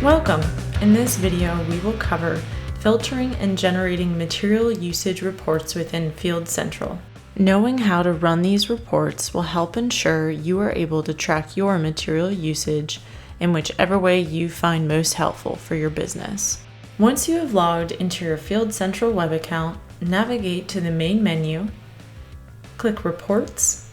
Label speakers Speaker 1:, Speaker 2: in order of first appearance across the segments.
Speaker 1: Welcome! In this video, we will cover filtering and generating material usage reports within Field Central. Knowing how to run these reports will help ensure you are able to track your material usage in whichever way you find most helpful for your business. Once you have logged into your Field Central web account, navigate to the main menu, click Reports,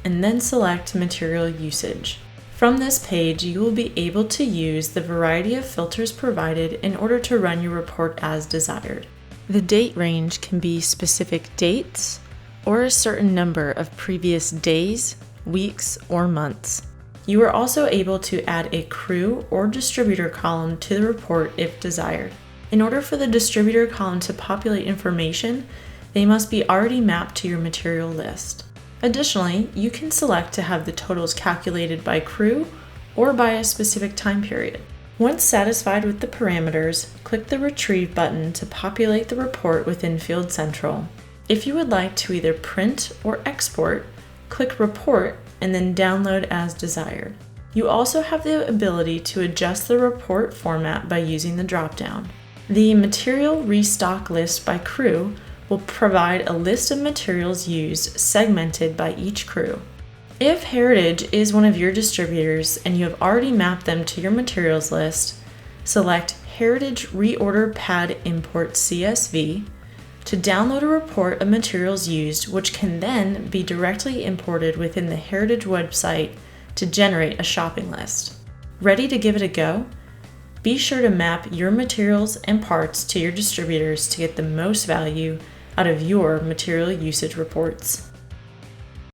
Speaker 1: and then select Material Usage. From this page, you will be able to use the variety of filters provided in order to run your report as desired. The date range can be specific dates or a certain number of previous days, weeks, or months. You are also able to add a crew or distributor column to the report if desired. In order for the distributor column to populate information, they must be already mapped to your material list. Additionally, you can select to have the totals calculated by crew or by a specific time period. Once satisfied with the parameters, click the Retrieve button to populate the report within Field Central. If you would like to either print or export, click Report and then Download as desired. You also have the ability to adjust the report format by using the drop-down. The Material Restock List by Crew will provide a list of materials used segmented by each crew. If Heritage is one of your distributors and you have already mapped them to your materials list, select Heritage Reorder Pad Import CSV to download a report of materials used, which can then be directly imported within the Heritage website to generate a shopping list. Ready to give it a go? Be sure to map your materials and parts to your distributors to get the most value out of your material usage reports.